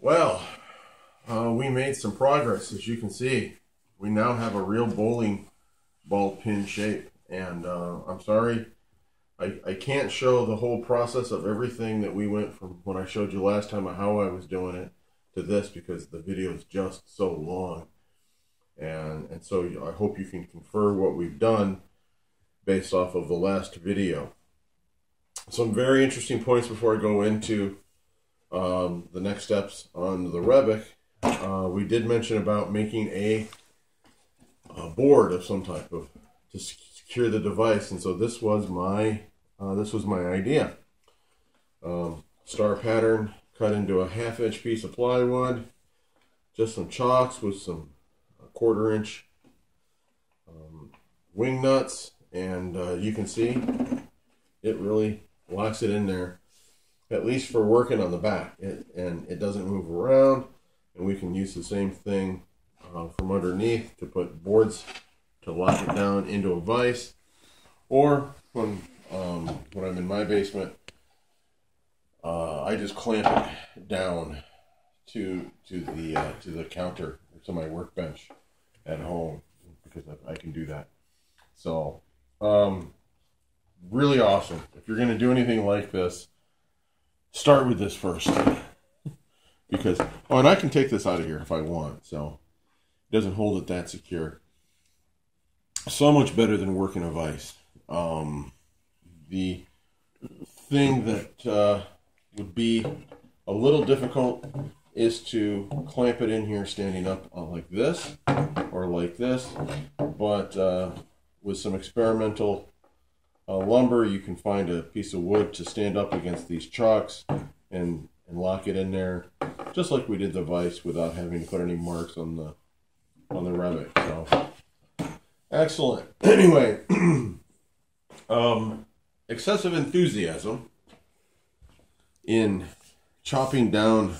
Well, we made some progress, as you can see. We now have a real bowling ball pin shape, and I'm sorry, I can't show the whole process of everything that we went from when I showed you last time of how I was doing it to this, because the video is just so long. And so I hope you can confer what we've done based off of the last video. Some very interesting points before I go into the next steps on the rebec. We did mention about making a board of some type of to secure the device, and so this was my idea. Star pattern cut into a 1/2 inch piece of plywood, just some chalks with some 1/4 inch wing nuts, and you can see it really locks it in there, at least for working on the back, and it doesn't move around. And we can use the same thing from underneath to put boards to lock it down into a vise, or when I'm in my basement, I just clamp it down to the counter, to my workbench at home, because I can do that. So really awesome. If you're going to do anything like this, start with this first. Because, oh, and I can take this out of here if I want, so it doesn't hold it that secure. So much better than working a vise. The thing that would be a little difficult is to clamp it in here standing up like this or like this, but with some experimental lumber, you can find a piece of wood to stand up against these chalks and lock it in there, just like we did the vise, without having to put any marks on the rebec. So excellent. Anyway, excessive enthusiasm in chopping down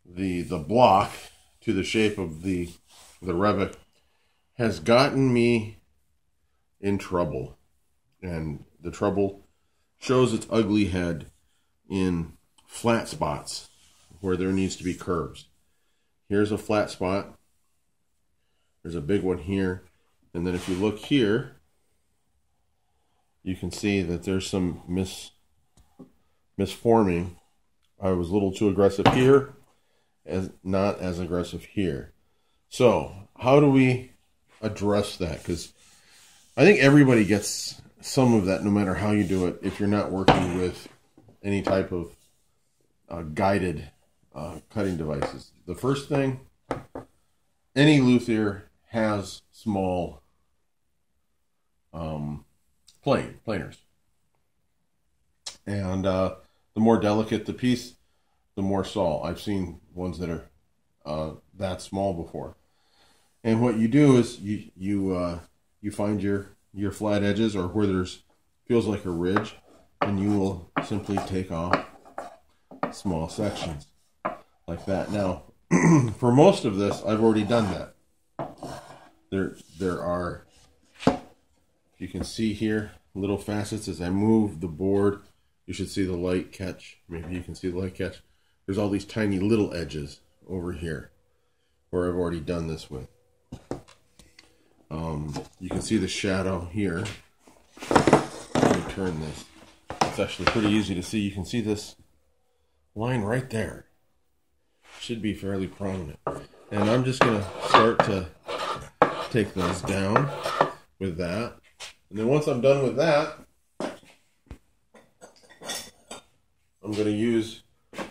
the block to the shape of the rebec has gotten me in trouble, and the trouble shows its ugly head in flat spots where there needs to be curves. Here's a flat spot. There's a big one here. And then if you look here, you can see that there's some misforming. I was a little too aggressive here, not as aggressive here. So how do we address that? Because I think everybody gets some of that, no matter how you do it, if you're not working with any type of guided cutting devices. The first thing, any luthier has small planers, and the more delicate the piece, the more saw. I've seen ones that are that small before. And what you do is you find your flat edges, or where there's feels like a ridge, and you will simply take off small sections like that. Now, for most of this, I've already done that. There are, you can see here, little facets. As I move the board, you should see the light catch. Maybe you can see the light catch. There's all these tiny little edges over here where I've already done this with. You can see the shadow here. Let me turn this. It's actually pretty easy to see. You can see this line right there. Should be fairly prominent. And I'm just going to start to take those down with that. And then once I'm done with that, I'm going to use a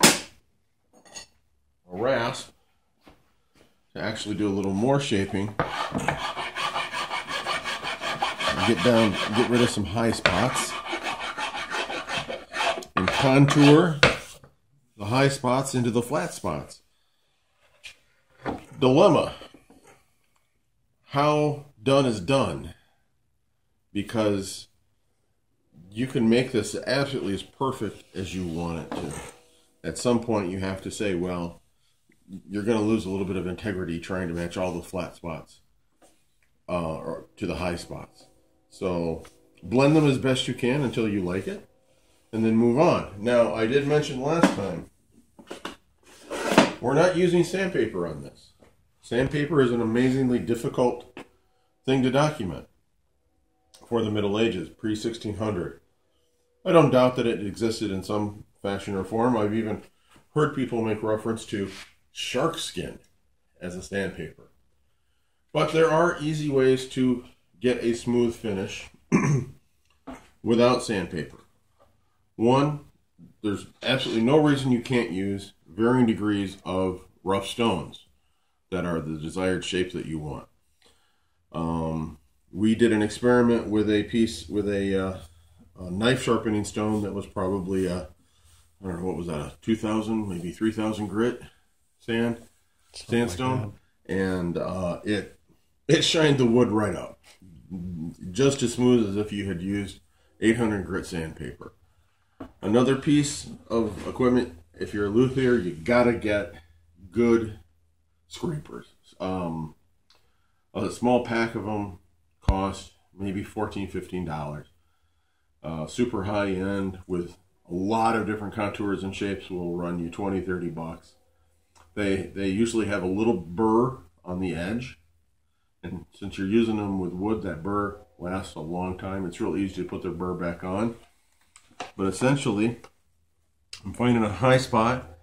rasp to actually do a little more shaping. Get rid of some high spots, and contour the high spots into the flat spots. Dilemma: how done is done, because you can make this absolutely as perfect as you want it to. At some point you have to say, well, you're going to lose a little bit of integrity trying to match all the flat spots or to the high spots. So blend them as best you can until you like it, and then move on. Now, I did mention last time We're not using sandpaper on this. Sandpaper is an amazingly difficult thing to document for the Middle Ages, pre-1600. I don't doubt that it existed in some fashion or form. I've even heard people make reference to shark skin as a sandpaper. But there are easy ways to get a smooth finish without sandpaper. One, there's absolutely no reason you can't use varying degrees of rough stones that are the desired shape that you want. We did an experiment with a knife sharpening stone that was probably I don't know, what was that, a 2,000, maybe 3,000 grit sandstone, like, and it shined the wood right up, just as smooth as if you had used 800 grit sandpaper. Another piece of equipment, if you're a luthier, you gotta get good scrapers. A small pack of them cost maybe $14, $15. Super high end with a lot of different contours and shapes will run you $20, $30. They usually have a little burr on the edge, and since you're using them with wood, that burr lasts a long time. It's real easy to put the burr back on. But essentially, I'm finding a high spot